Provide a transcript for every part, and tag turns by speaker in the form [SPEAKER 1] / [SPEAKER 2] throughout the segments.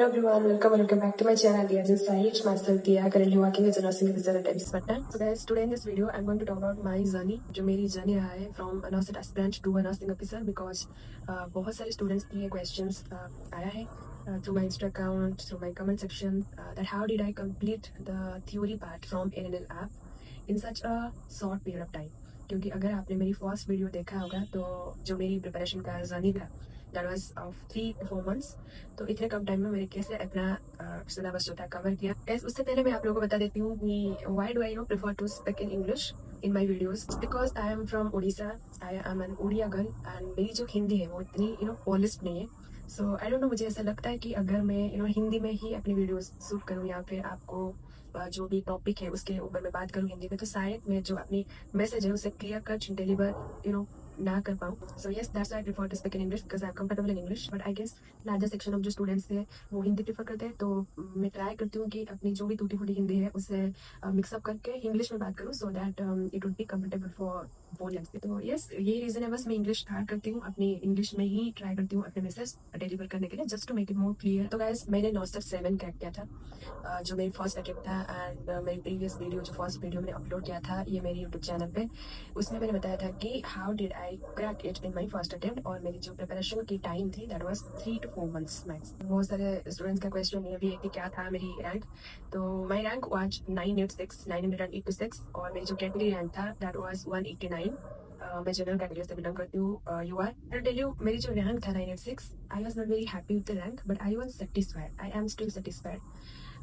[SPEAKER 1] Hello everyone, welcome back to my channel. Dear this side, myself Tia, currently working as a nursing result at Patna. So guys, today in this video, I'm going to talk about my journey, जो मेरी journey रहा है from a nursing aspirant to a nursing officer because बहुत सारे students के questions आया है through my Insta account, through my comment section that how did I complete the theory part from NNL app in such a short period of time. क्योंकि अगर आपने मेरी first video देखा होगा तो जो मेरी प्रिपरेशन का जर्नी था that was of 3 to 4 months, तो इतने कम टाइम में मैंने कैसे अपना सिलेबस जो था कवर किया। Guys, उससे पहले मैं आप लोगों को बता देती हूँ कि why do I prefer to speak in English in my videos because I am from Orissa, I am an Oriya girl and मेरी जो हिंदी है वो इतनी पॉलिश्ड नहीं है। सो आई डोंट नो, मुझे ऐसा लगता है कि अगर मैं हिंदी में ही अपनी वीडियोस शूट करूँ या फिर आपको जो भी टॉपिक है उसके ऊपर मैं बात करूँ हिंदी में, तो शायद मैं जो अपनी मैसेज है उसे क्लियर कट डिलीवर ना कर पाऊँ। So yes, that's I prefer to speak in English because I am comfortable in English, but I guess larger section of जो स्टूडेंट्स है वो हिंदी प्रेफर करते हैं। तो मैं ट्राई करती हूँ कि अपनी जो भी टूटी फूटी हिंदी है उसे मिक्सअप करके इंग्लिश में बात करूँ so that it would be comfortable for both language. तो यस, ये रीजन है बस मैं इंग्लिश स्टार्ट करती हूँ, अपनी इंग्लिश में ही ट्राई करती हूँ अपने मैसेज डिलीवर करने के लिए just to make it more clear. तो गाइस, मैंने नॉस्टर 7 क्रैक किया था जो मेरी फर्स्ट अटेम्प्ट था एंड मेरी प्रीवियस वीडियो जो फर्स्ट वीडियो मैंने अपलोड किया था ये मेरी यूट्यूब चैनल पे, उसमें मैंने बताया था कि how did I crack it in my first attempt, और मेरी जो प्रिपरेशन की टाइम थी that was 3 to 4 months max. बहुत सारे स्टूडेंट्स का क्वेश्चन ये भी है कि क्या था मेरी रैंक, तो माई रैंक वाज 986 और मेरी जो कैटेगरी रैंक था दैट वाज 189। मैं जनरल कैटेगरी से बिलोंग करती हूँ यूआर। आई टेल यू, मेरी जो रैंक था 986, I was not very happy with the rank but I was satisfied, I am still satisfied.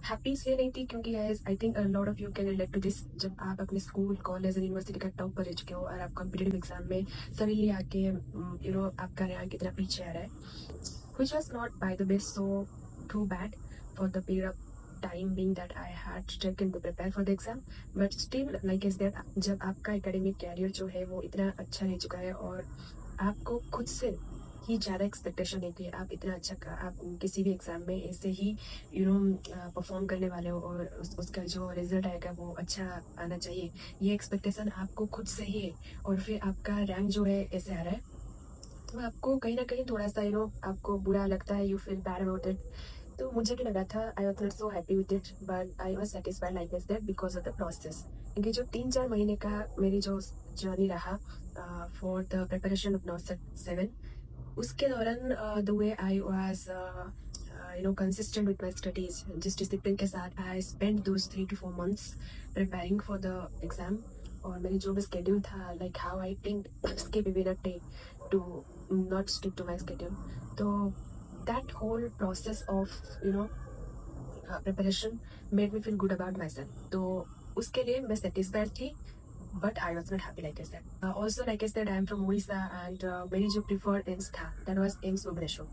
[SPEAKER 1] Happy इसलिए नहीं थी क्योंकि guys I think a lot of you can relate to this, जब आप अपने स्कूल कॉलेज यूनिवर्सिटी का top पर रह चुके हो और आप कॉम्पिटिटिव एग्जाम में सडनली आके आपका रैंक इतना पीछे आ रहा है, which was not by the way so too bad for the period of time being that I had taken to prepare for the exam, but still like I said, जब आपका academic career जो है वो इतना अच्छा रह चुका है और आपको खुद से ही ज़्यादा एक्सपेक्टेशन है कि आप इतना अच्छा आप किसी भी एग्जाम में ऐसे ही परफॉर्म करने वाले हो और उसका जो रिजल्ट आएगा वो अच्छा आना चाहिए, ये एक्सपेक्टेशन आपको खुद से ही है और फिर आपका रैंक जो है ऐसे आ रहा है, तो आपको कहीं ना कहीं थोड़ा सा आपको बुरा लगता है, you feel bad about it. तो मुझे भी लगा था I was not so happy with it but I was satisfied like this that because of the process, क्योंकि जो 3-4 महीने का मेरी जो जर्नी रहा for the preparation of not 7, उसके दौरान the way I was consistent with my studies, जिस डिसिप्लिन के साथ I spend those 3 to 4 months preparing for the exam, और मेरी जो भी स्केड्यूल था like how I think skip even a day to not stick to my schedule. So that whole process of preparation made me feel good about myself. तो उसके लिए मैं satisfied थी but I was not happy like I said. Also like I said, I am from Odisha and मेरी जो preferred AIMS था that was AIMS Bhubaneswar,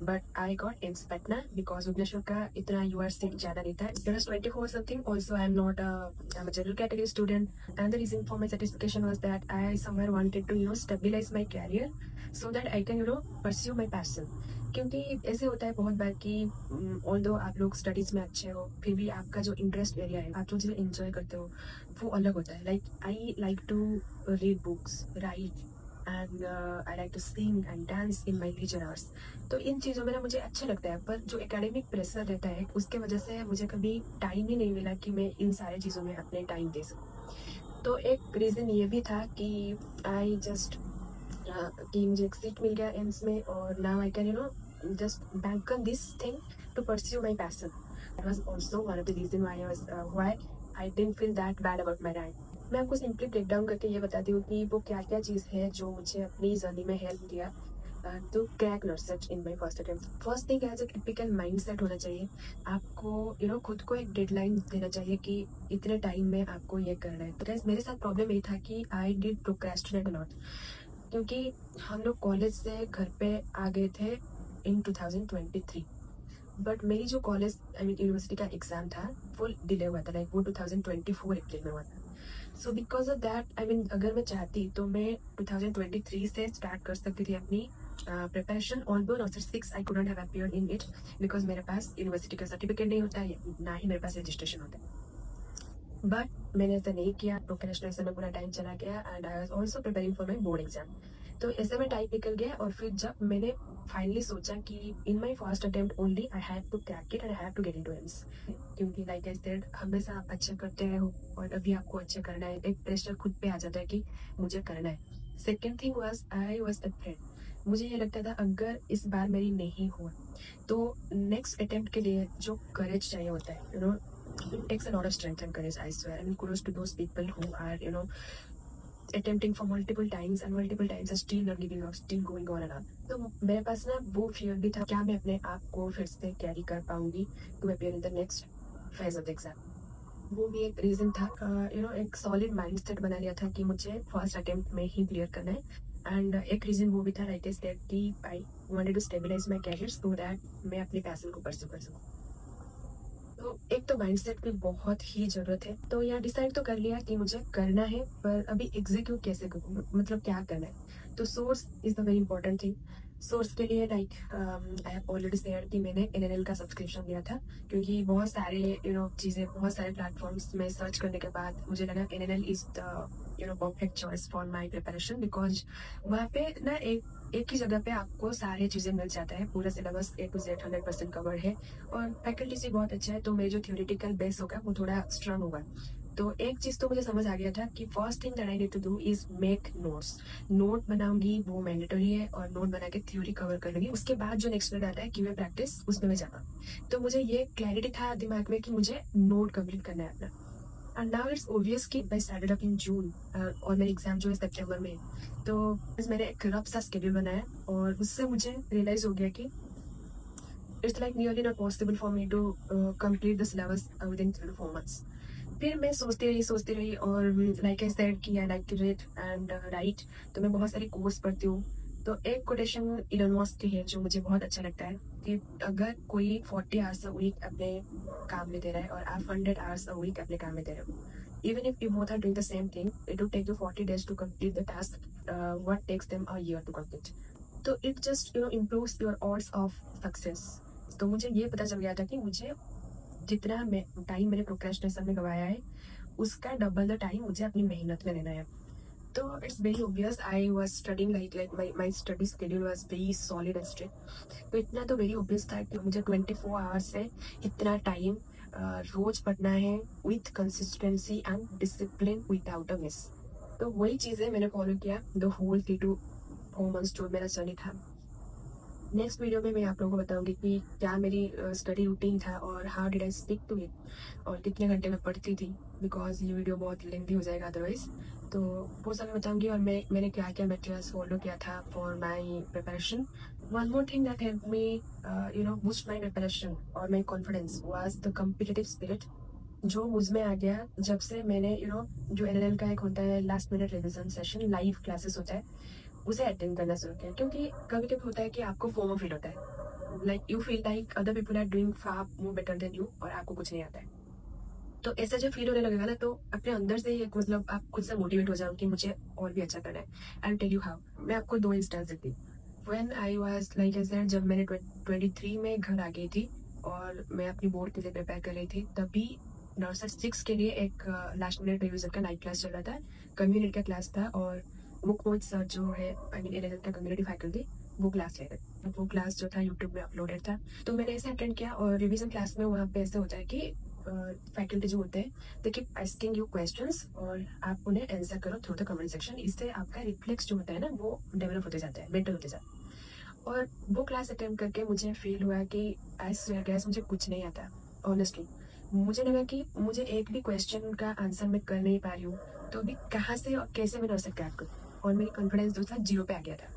[SPEAKER 1] but I got AIMS Patna because Bhubaneswar का इतना UR seat ज़्यादा नहीं था. It was 24 something. Also I am not I'm a general category student and the reason for my certification was that I somewhere wanted to stabilize my career so that I can pursue my passion. क्योंकि ऐसे होता है बहुत बार कि although आप लोग studies में अच्छे हो फिर भी आपका जो इंटरेस्ट एरिया है, आप जो चीज़ें एंजॉय करते हो वो अलग होता है। Like I like to read books, right and I like to sing and dance in my leisure hours. तो इन चीज़ों में ना मुझे अच्छा लगता है, पर जो एकेडमिक प्रेशर रहता है उसके वजह से मुझे कभी टाइम ही नहीं मिला कि मैं इन सारी चीज़ों में अपने टाइम दे सकूँ। तो एक रीज़न ये भी था कि आई जस्ट कि मुझे एक सीट मिल गया एम्स में और now I can just bank on this thing to pursue my passion. That was also one of the reason why I didn't feel that bad about my rank. मैं आपको simply break down करके ये बताती हूँ कि वो क्या क्या चीज़ है जो मुझे अपनी जर्नी में हेल्प किया to crack nursing in my first attempt. First thing as a typical mindset होना चाहिए आपको, खुद को एक डेडलाइन देना चाहिए कि इतने टाइम में आपको ये करना है। तो मेरे साथ प्रॉब्लम ये था कि I did procrastinate a lot, क्योंकि हम लोग कॉलेज से घर पे आ गए थे इन 2023, बट मेरी जो कॉलेज यूनिवर्सिटी का एग्जाम था वो डिले हुआ था, लाइक वो 2024 अप्रैल में हुआ था। सो बिकॉज ऑफ दैट अगर मैं चाहती तो मैं 2023 से स्टार्ट कर सकती थी अपनी preparation. Although not 6 I couldn't have appeared in it because मेरे पास यूनिवर्सिटी का सर्टिफिकेट नहीं होता है, ना ही मेरे पास रजिस्ट्रेशन होता है, बट मैंने ऐसा नहीं किया। प्रोक्रेस्टिनेशन में पूरा टाइम चला गया and I was also preparing for my board exam. तो ऐसे में टाइम निकल गया और फिर जब मैंने फाइनली सोचा कि in my first attempt only I have to crack it and I have to get into AIIMS, क्योंकि लाइक आई सेड हमेशा आप अच्छा करते रहे हो और अभी आपको अच्छा करना है, एक प्रेशर खुद पे आ जाता है कि मुझे करना है। Second thing was I was afraid, मुझे ये लगता था अगर इस बार मेरी नहीं हुआ तो नेक्स्ट अटेम्प्ट के लिए जो करेज चाहिए होता है, you know, it takes a lot of strength and courage, I swear, and kudos to those people who are, you know, attempting for multiple times and still not giving up, still going on and on. तो मेरे पास ना वो fear भी था, क्या मैं अपने आप को फिर से कैरी कर पाऊंगी to appear in the next phase of the exam. वो भी एक रीजन था, यू नो, एक सॉलिड माइंडसेट बना लिया था कि मुझे फर्स्ट अटेम्प्ट में ही क्लियर करना है। एंड एक रीजन वो भी था, लाइक इज दैट कि I wanted to stabilise my career so that मैं अपने पैशन को परस्यू कर सकूं। तो एक तो माइंडसेट की बहुत ही जरूरत है। तो यहाँ डिसाइड तो कर लिया कि मुझे करना है, पर अभी एग्जीक्यूट कैसे करूँ, मतलब क्या करना है। तो source is the very important thing. Source के लिए like I have already share कि मैंने एनएनएल का सब्सक्रिप्शन लिया था, क्योंकि बहुत सारे चीज़ें, बहुत सारे प्लेटफॉर्म्स में सर्च करने के बाद मुझे लगा NNL is the perfect choice for my preparation, because वहाँ पे ना एक ही जगह पे आपको सारी चीज़ें मिल जाता है, पूरा syllabus A to Z 100% cover है और फैकल्टीज भी बहुत अच्छा है। तो मेरे जो थ्योरेटिकल बेस होगा वो थोड़ा स्ट्रांग होगा। तो एक चीज़ तो मुझे समझ आ गया था कि first thing that I need to do is make notes. Note बनाऊंगी, वो मैंडेटरी है, और नोट बना के थ्योरी कवर कर लूंगी। उसके बाद जो नेक्स्ट स्टेप आता है क्यूए प्रैक्टिस, उसमें मैं जाना। तो मुझे ये क्लैरिटी था दिमाग में कि मुझे नोट कंप्लीट करना है अपना। एंड नाउ इट्स ऑब्वियस कि आई स्टार्टेड अप इन जून और मेरी एग्जाम जो है सितंबर में। तो मैंने एक रफ सा शेड्यूल बनाया और उससे मुझे रियलाइज हो गया कि it's like nearly not possible for me to complete the syllabus within 3 to 4 months। फिर मैं सोचती रही और लाइक आई सेड कि I like to read and write, तो मैं बहुत सारे कोर्स पढ़ती हूँ। तो एक कोटेशन इलोन मस्क की है जो मुझे बहुत अच्छा लगता है कि अगर कोई 40 आवर्स अ वीक अपने काम में दे रहा है और आप 100 आवर्स अ वीक अपने काम में दे रहे हो, even if you both are doing the same thing, it will take you 40 days to complete the task, what takes them a year to complete. तो it just improves your odds of success। तो मुझे ये पता चल गया था कि मुझे जितना मैं टाइम मैंने प्रोक्रेस्टिनेशन में गवाया है उसका डबल द टाइम मुझे अपनी मेहनत में लेना है। तो it's very obvious I was studying like my study schedule was very solid and strict. तो इतना तो वेरी ऑब्वियस था कि मुझे 24 आवर्स से इतना टाइम रोज पढ़ना है with consistency and discipline without a miss. तो वही चीज़ें मैंने फॉलो किया द होल 3 to 4 months जो मेरा जर्नी था। नेक्स्ट वीडियो में मैं आप लोगों को बताऊंगी कि क्या मेरी स्टडी रूटीन था और how did I stick to it और कितने घंटे मैं पढ़ती थी, बिकॉज ये वीडियो बहुत लेंथी हो जाएगा अदरवाइज। तो वो सब मैं बताऊंगी और मैंने क्या क्या मटेरियल्स फॉलो किया था for my preparation. One more thing that help me boost my preparation और my confidence was the competitive spirit जो मुझ में आ गया जब से मैंने जो एनएलएल का एक होता है last minute revision session, live classes होता है, उसे अटेंड करना शुरू किया। क्योंकि कभी कभी होता है कि आपको फोमो फील होता है, like you feel like other people are doing far more better than you और आपको कुछ नहीं आता है। तो ऐसा जब फील होने लगेगा ना, तो अपने अंदर से ही एक आप खुद से मोटिवेट हो जाओ कि मुझे और भी अच्छा करना है। I will tell you how. मैं आपको 2 इंस्टेंस देती हूँ। When I was like I said, जब मैंने 23 में घर आ गई थी और मैं अपनी बोर्ड के लिए प्रिपेयर कर रही थी, तभी नर्सरी 6 के लिए एक लास्ट मिनट रिविजन का नाइट क्लास चल रहा था, कम्युनिटी का क्लास था और मुकमोद सर जो है आई मीन एनएलएल का कम्युनिटी फैकल्टी, वो क्लास ले रहे। वो क्लास जो था यूट्यूब में अपलोडेड था, तो मैंने ऐसे अटेंड किया। और रिवीजन क्लास में वहाँ पे ऐसे होता है कि फैकल्टी जो होते हैं they keep asking you questions और आप उन्हें आंसर करो थ्रू द कमेंट सेक्शन। इससे आपका रिफ्लेक्स जो होता है ना वो डेवलप होते जाता है, बेटर होते जाता है। और वो क्लास अटेम्प्ट करके मुझे फील हुआ कि आई स्वेयर गाइस मुझे कुछ नहीं आता ऑनेस्टली। मुझे लगा कि मुझे एक भी क्वेश्चन का आंसर मैं कर नहीं पा रही हूँ, तो अभी कहाँ से और कैसे मैं नर्सरी क्रैक करूँ। और मेरी कॉन्फिडेंस जो था 0 पे आ गया था,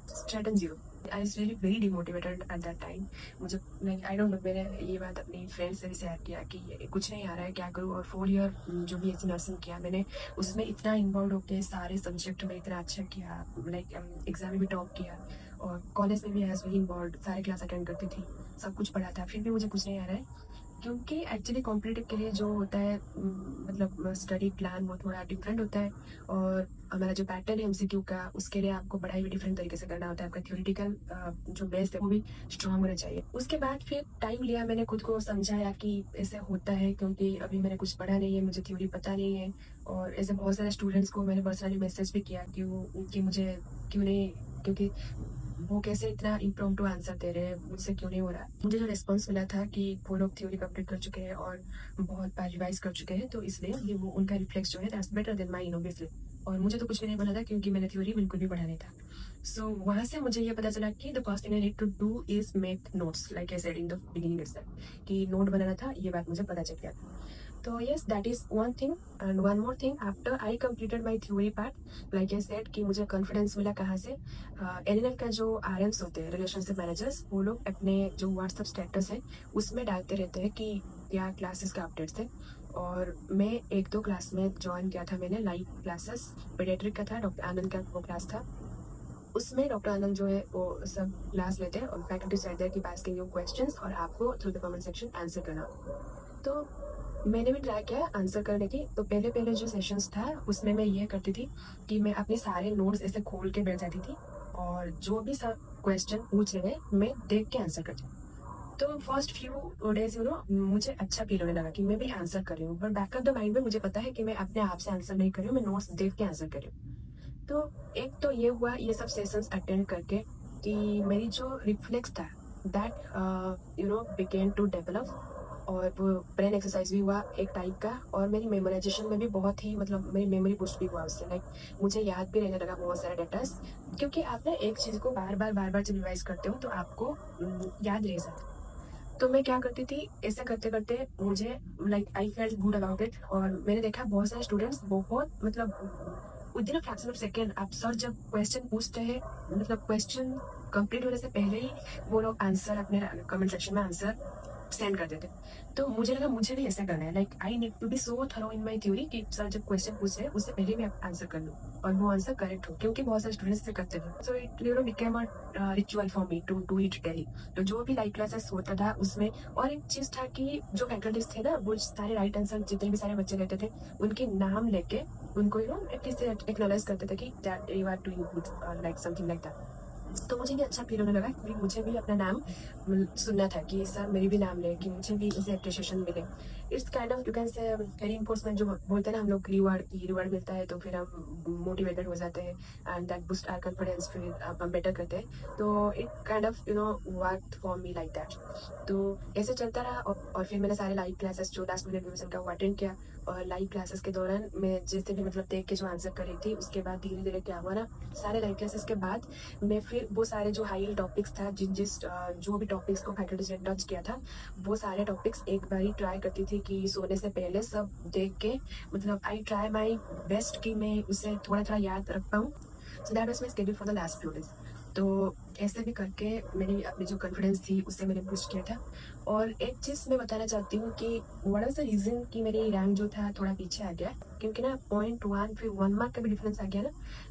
[SPEAKER 1] straight and 0। I was really very demotivated at that time. मुझे लाइक आई डोंट नो, मैंने ये बात अपनी फ्रेंड से भी शेयर किया कि ये कुछ नहीं आ रहा है, क्या करूँ। और 4 ईयर जो भी ऐसी नर्सिंग किया मैंने, उसमें इतना इन्वॉल्व होकर सारे सब्जेक्ट में इतना अच्छा किया, लाइक एग्जाम में भी टॉप किया और कॉलेज में भी एज वेरी इन्वॉल्व, सारे क्लास अटेंड करती थी, सब कुछ पढ़ा था, फिर भी मुझे कुछ नहीं आ रहा है। क्योंकि एक्चुअली कॉम्पिटिटिव के लिए जो होता है मतलब स्टडी प्लान वो थोड़ा डिफरेंट होता है, और हमारा जो पैटर्न है एमसीक्यू का उसके लिए आपको पढ़ाई भी डिफरेंट तरीके से करना होता है। आपका थ्योरेटिकल जो बेस है वो भी स्ट्रांग होना चाहिए। उसके बाद फिर टाइम लिया, मैंने खुद को समझाया कि ऐसे होता है क्योंकि अभी मैंने कुछ पढ़ा नहीं है, मुझे थ्योरी पता नहीं है। और ऐसे बहुत सारे स्टूडेंट्स को मैंने पर्सनली मैसेज भी किया कि मुझे क्यों नहीं, क्योंकि वो कैसे इतना इम्प्रॉम्प्टू आंसर दे रहे हैं, मुझसे क्यों नहीं हो रहा। मुझे जो रिस्पॉन्स मिला था कि वो लोग थ्योरी कंप्लीट कर चुके हैं और बहुत बार रिवाइज कर चुके हैं, तो इसलिए ये वो उनका रिफ्लेक्स जो है that's better than mine obviously. और मुझे तो कुछ भी नहीं बना था क्योंकि मैंने थ्योरी बिल्कुल भी पढ़ा नहीं था। सो वहाँ से मुझे ये पता चला कि the first thing I need to do is make notes, like I said in the beginning itself कि नोट बनाना था, ये बात मुझे पता चल गया था। तो yes, that is one thing. And one more thing, after I completed my theory part, like I said कि मुझे confidence मिला कहाँ से, एनएनएल का जो आरएम्स होते हैं, रिलेशनशिप मैनेजर्स, वो लोग अपने जो व्हाट्सएप स्टेटस है उसमें डालते रहते हैं कि क्या क्लासेस का अपडेट्स है। और मैं एक दो क्लास में ज्वाइन किया था मैंने, लाइव क्लासेस पीडियाट्रिक का था, डॉक्टर आनंद का वो क्लास था। उसमें डॉक्टर आनंद जो है वो सब क्लास लेते हैं और फैकल्टी साइड की पास यू क्वेश्चंस और आपको through the comment section answer करना। तो मैंने भी ट्राई किया आंसर करने की। तो पहले पहले जो सेशंस था उसमें मैं ये करती थी कि मैं अपने सारे नोट्स ऐसे खोल के बैठ जाती थी और जो भी सब क्वेश्चन पूछ रहे हैं मैं देख के आंसर करती हूँ। तो फर्स्ट फ्यू डेज मुझे अच्छा फील होने लगा कि मैं भी आंसर कर रही हूँ, पर बैक ऑफ द माइंड में मुझे पता है कि मैं अपने आप से आंसर नहीं कर रही हूँ, मैं नोट्स देख के आंसर कर रही हूँ। तो एक तो ये हुआ ये सब सेशंस अटेंड करके कि मेरी जो रिफ्लेक्स था दैट बिगेन टू डेवलप, और वो ब्रेन एक्सरसाइज भी हुआ एक टाइप का, और मेरी मेमोराइजेशन में भी बहुत ही मतलब मेरी मेमोरी बूस्ट भी हुआ उससे। लाइक मुझे याद भी रहने लगा बहुत सारे डेटास, क्योंकि आप ना एक चीज़ को बार बार जब रिवाइज करते हो तो आपको याद रह जाता है। तो मैं क्या करती थी, ऐसा करते करते मुझे like I felt good about it. और मैंने देखा बहुत सारे स्टूडेंट्स बहुत मतलब with in a fraction of second, आप सर जब क्वेश्चन पूछते हैं मतलब क्वेश्चन कंप्लीट होने से पहले ही वो लोग आंसर अपने कमेंट सेक्शन में आंसर सेंड कर देते। तो मुझे लगा मुझे भी ऐसा करना है, like I need to be so thorough in my theory कि सर जब क्वेश्चन पूछ रहे हैं उससे पहले मैं आंसर कर लूँ और वो आंसर करेक्ट हो, क्योंकि बहुत सारे स्टूडेंट्स ऐसे करते थे। So it became a ritual for me to do it daily. तो जो भी लाइव क्लासेस होता था उसमें, और एक चीज था कि जो फैकल्टीज थे ना वो सारे राइट आंसर जितने भी सारे बच्चे रहते थे उनके नाम लेके उनको एटलीस्ट एक्नॉलेज करते थे कि that you are doing good, like something like that. तो मुझे भी अच्छा फील होने लगा कि मुझे भी अपना नाम सुनना था कि सर मेरी भी नाम ले, कि मुझे भी इसे अप्रिशिएशन मिले। It's kind of you can say reinforcement जो बोलते हैं ना हम लोग, रिवार्ड मिलता है तो फिर हम मोटिवेटेड हो जाते हैं and that boost our confidence, फिर हम बेटर करते हैं। तो it kind of worked for me like that. तो ऐसे चलता रहा और फिर मैंने सारे लाइव क्लासेस जो लास्ट मिनट रिवीजन का वो अटेंड किया। और लाइव क्लासेस के दौरान मैं जैसे भी मतलब देख के जो आंसर कर रही थी उसके बाद धीरे धीरे क्या हुआ ना, सारे लाइव क्लासेस के बाद मैं फिर वो सारे जो हाई टॉपिक्स था जो भी टॉपिक्स को फैकल्टीज ने टच किया था वो सारे टॉपिक्स एक बार ही ट्राई करती थी कि सोने से पहले सब देख के, मतलब आई ट्राई माई बेस्ट कि मैं उसे थोड़ा थोड़ा याद रख पाऊँ। So that was my schedule for the last few days. तो ऐसे भी करके मेरी अपनी जो कॉन्फिडेंस थी उससे मैंने बूस्ट किया था। और एक चीज़ मैं बताना चाहती हूँ कि व्हाट इज द रीज़न कि मेरी रैंक जो था थोड़ा पीछे आ गया, क्योंकि ना 0.1 फिर 1 मार्क का भी डिफरेंस आ गया ना,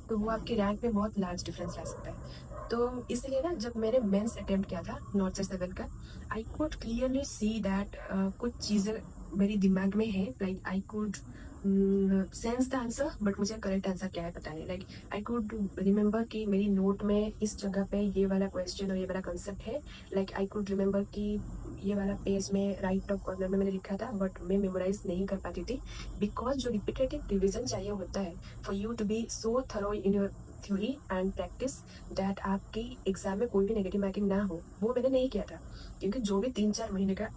[SPEAKER 1] तो वो आपकी रैंक में बहुत लार्ज डिफरेंस ला सकता है। तो इसलिए ना जब मैंने मेंस अटेम्प्ट किया था नॉर्थ से 7 का, आई कुड क्लियरली सी दैट कुछ चीज़ें मेरी दिमाग में है, like I could sense the answer, but मुझे करेक्ट आंसर क्या है पता नहीं। लाइक आई कुड रिमेंबर कि मेरी नोट में इस जगह पे ये वाला क्वेश्चन और ये वाला कंसेप्ट है। लाइक आई कुड रिमेंबर कि ये वाला पेज में राइट टॉप कॉर्नर में मैंने लिखा था, बट मैं मेमोराइज नहीं कर पाती थी बिकॉज जो रिपीटेटिव रिविजन चाहिए होता है for you to be so thorough in your theory and practice that आपकी एग्जाम में कोई भी नेगेटिव मार्किंग ना हो, वो मैंने नहीं किया था। क्योंकि जो भी 3-4 महीने का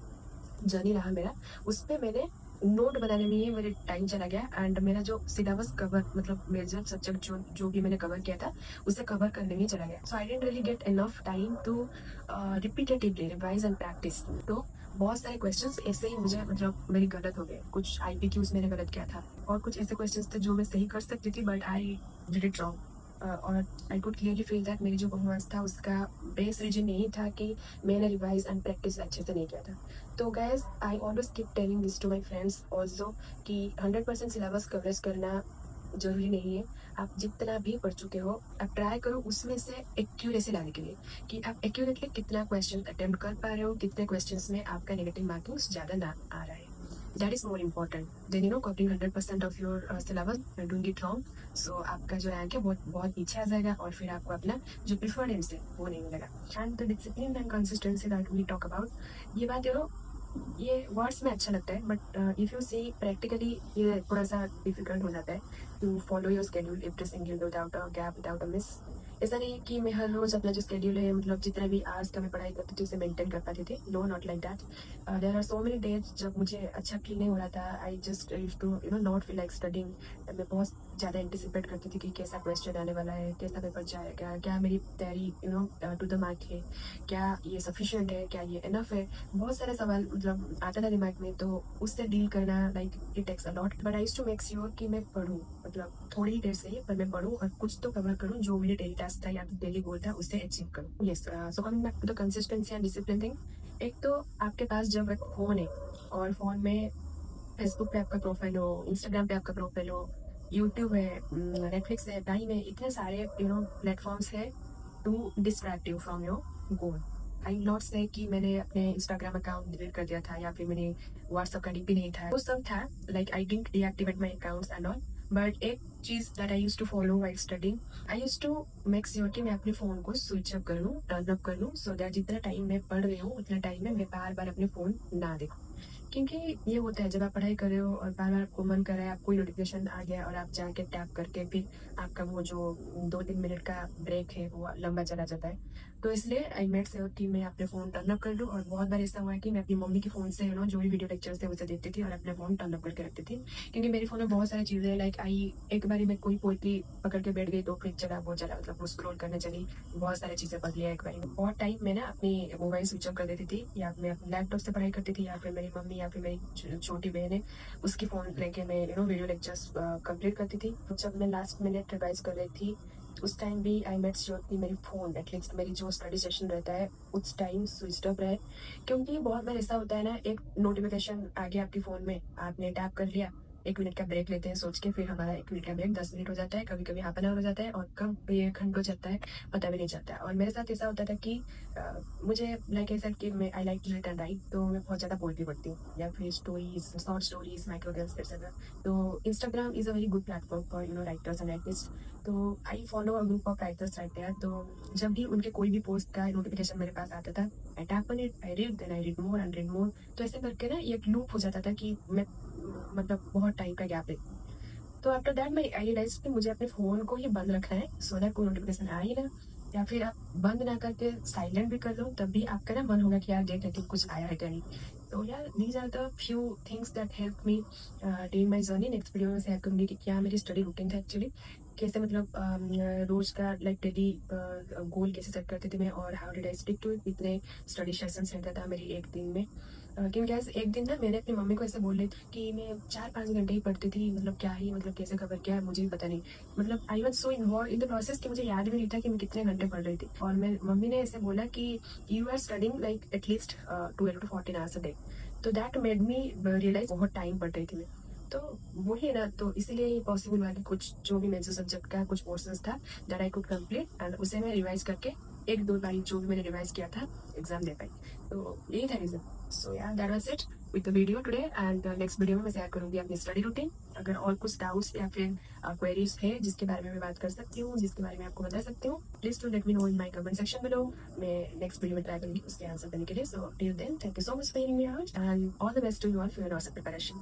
[SPEAKER 1] जर्नी रहा मेरा, उस पर मैंने नोट बनाने में ही मेरे टाइम चला गया एंड मेरा जो सिलेबस कवर मतलब मेजर सब्जेक्ट जो भी मैंने कवर किया था उसे कवर करने में ही चला गया। So I didn't really get enough time to repetitively revise and practice. तो बहुत सारे क्वेश्चंस ऐसे ही मुझे मतलब मेरी गलत हो गए, कुछ आईपीक्यूज मैंने गलत किया था और कुछ ऐसे क्वेश्चंस थे जो मैं सही कर सकती थी but I did it wrong. और I could clearly feel that मेरी जो परफॉर्मेंस था उसका बेस रीजन यही था कि मैंने रिवाइज एंड प्रैक्टिस अच्छे से नहीं किया था। तो guess I always keep telling this to my friends also कि 100% सिलेबस कवरेज करना ज़रूरी नहीं है। आप जितना भी पढ़ चुके हो, आप ट्राई करो उसमें से एक्यूरेसी लाने के लिए कि आप एक्यूरेटली कितना क्वेश्चन अटेम्प्ट कर पा रहे हो, कितने क्वेश्चंस में आपका नेगेटिव मार्किंग्स ज़्यादा ना आ रहा है। That is more important than coping 100% of your syllabus and doing it wrong. So आपका जो रैंक है बहुत बहुत पीछे आ जाएगा और फिर आपको अपना जो प्रिफर्ड एम्स है वो नहीं मिलेगा। And the discipline and consistency that we talk about, ये बात ये वर्ड्स में अच्छा लगता है, but if you see practically ये थोड़ा सा डिफिकल्ट हो जाता है to follow your schedule every single day without a gap, without a miss. ऐसा नहीं है कि मैं हर रोज़ अपना जो स्केड्यूल है, मतलब जितना भी आवर्स का मैं पढ़ाई करती थी उसे मेंटेन कर पाती थी। No, not like that. There are so many days जब मुझे अच्छा फील नहीं हो रहा था। I just used to not feel like studying. मैं बहुत ज़्यादा एंटिसिपेट करती थी कि कैसा क्वेश्चन आने वाला है, कैसा पेपर जाएगा, क्या मेरी तैयारी टू द मार्क है, क्या ये सफिशिएंट है, क्या ये इनफ है। बहुत सारे सवाल मतलब आता था दिमाग में, तो उससे डील करना like it takes a lot. But I used to make sure कि मैं पढूं, मतलब थोड़ी ही देर से ही पर मैं पढूं और कुछ तो कवर करूं जो मेरे डेली टास्क था या फिर डेली गोल था उसे अचीव करूं। Yes, so coming back to the consistency and discipline thing. एक तो आपके पास जब एक फ़ोन है और फ़ोन में फेसबुक पे आपका प्रोफाइल हो, इंस्टाग्राम पे आपका प्रोफाइल हो, यूट्यूब है, नेटफ्लिक्स है, टाइम है, इतने सारे प्लेटफॉर्म्स है to distract you from your goal. I will not say कि मैंने अपने इंस्टाग्राम अकाउंट डिलीट कर दिया था या फिर मैंने व्हाट्सएप का डीपी नहीं था, वो सब था। Like I didn't deactivate my accounts and all. But एक चीज़ that I used to follow while studying, I used to make sure कि मैं अपने फ़ोन को स्विच ऑफ कर लूँ, टर्न ऑफ कर लूँ, सो दैट जितना टाइम मैं पढ़ रही हूँ उतना टाइम में मैं बार बार अपने फ़ोन ना देखूँ। क्योंकि ये होता है जब आप पढ़ाई कर रहे हो और बार-बार आपको मन कर रहा है, आपको कोई नोटिफ़िकेशन आ गया और आप जाके टैप करके फिर आपका वो जो 2-3 मिनट का ब्रेक है वो लंबा चला जाता है। तो इसलिए आई मेक श्योर कि मैं अपने फ़ोन टर्न ऑफ कर लूँ। और बहुत बार ऐसा हुआ है कि मैं अपनी मम्मी के फ़ोन से जो भी वीडियो लेक्चर्स थे उसे देखती थी और अपने फ़ोन टर्न ऑफ करके रखती थी। क्योंकि मेरे फ़ोन में बहुत सारी चीज़ें लाइक आई एक बारी मैं कोई पोएट्री पकड़ के बैठ गई तो फिर चला वो चला, मतलब वो स्क्रॉल करने चली, बहुत सारी चीज़ें पढ़ लिया एक बारी में। बहुत टाइम मैं ना अपनी मोबाइल स्विच ऑफ कर देती थी, या मैं अपने लैपटॉप से पढ़ाई करती थी, या फिर मेरी मम्मी या फिर मेरी छोटी बहन है उसकी फ़ोन लेके मैं वीडियो लेक्चर्स कंप्लीट करती थी। तो जब मैं लास्ट मिनट रिवाइज कर रही थी उस टाइम भी आई मेक श्योर कि मेरी फ़ोन एटलीस्ट मेरी जो स्टडी सेशन रहता है उस टाइम स्विच ऑफ रहे। क्योंकि बहुत बार ऐसा होता है ना, एक नोटिफिकेशन आ गया आपके फ़ोन में, आपने टैप कर लिया, 1 मिनट का ब्रेक लेते हैं सोच के, फिर हमारा 1 मिनट का ब्रेक 10 मिनट हो जाता है, कभी-कभी हाफ एन आवर हो जाता है और कब ये घंटों चलता है पता भी नहीं चलता है। और मेरे साथ ऐसा होता था कि मुझे लाइक आई सेड कि मैं I like to read and write, तो मैं बहुत ज़्यादा पोएट्री पढ़ती हूँ या फिर stories, short stories, micro reels etcetera. तो Instagram is a very good platform for writers and artist. तो I follow a group of writers right there. तो जब भी उनके कोई भी पोस्ट का नोटिफिकेशन मेरे पास आता था, I tap on it, I read, then I read more and read more. तो ऐसे करके ना ये एक लूप हो जाता था कि मैं मतलब बहुत टाइम का गैप लेती हूँ। तो आफ्टर दैट मैं आई रियलाइज़ कि मुझे अपने फ़ोन को ही बंद रखना है सो दैट कोई नोटिफिकेशन आए ही ना। या फिर आप बंद ना करके साइलेंट भी कर लो, तब भी आपका ना मन होगा कि यार देख लेती हूँ कुछ आया है क्या नहीं। तो यार these are the few things that help me during my journey. Next video में शेयर करूँगी कि क्या मेरी स्टडी रूटीन था एक्चुअली, कैसे मतलब रोज़ का लाइक डेली गोल कैसे सेट करती थी मैं, और how did I stick to it, कितने स्टडी सेशंस रहता था मेरी एक दिन में। क्योंकि गैस एक दिन ना मैंने अपनी मम्मी को ऐसे बोल रही थी कि मैं 4-5 घंटे ही पढ़ती थी, मतलब क्या ही, मतलब कैसे कवर किया है मुझे भी पता नहीं। मतलब I was so involve in the process कि मुझे याद भी नहीं था कि मैं कितने घंटे पढ़ रही थी। और मैं मम्मी ने ऐसे बोला कि you are studying like at least 12 to 14 hours a day. तो दैट मेड मी रियलाइज बहुत टाइम पढ़ रही थी मैं। तो वही है ना, तो इसीलिए ये पॉसिबल हुआ कि कुछ जो भी मेजर सब्जेक्ट का कुछ पोर्शंस था that I could complete and उसे मैं रिवाइज करके 1-2 बारी जो भी मैंने रिवाइज किया था एग्जाम दे पाई। तो यही था रीजन। सो या that was it with the video today. And next video में मैं शेयर करूंगी अपनी स्टडी रूटीन। अगर और कुछ डाउट्स या फिर क्वेरीज है जिसके बारे में मैं बात कर सकती हूँ, जिसके बारे में आपको बता सकती हूँ, please to let me know in my comment section below. मैं नेक्स्ट वीडियो में ट्राई करूंगी उसके आंसर देने के लिए। So till then thank you so much for hearing me out and all the best to you all for your preparation.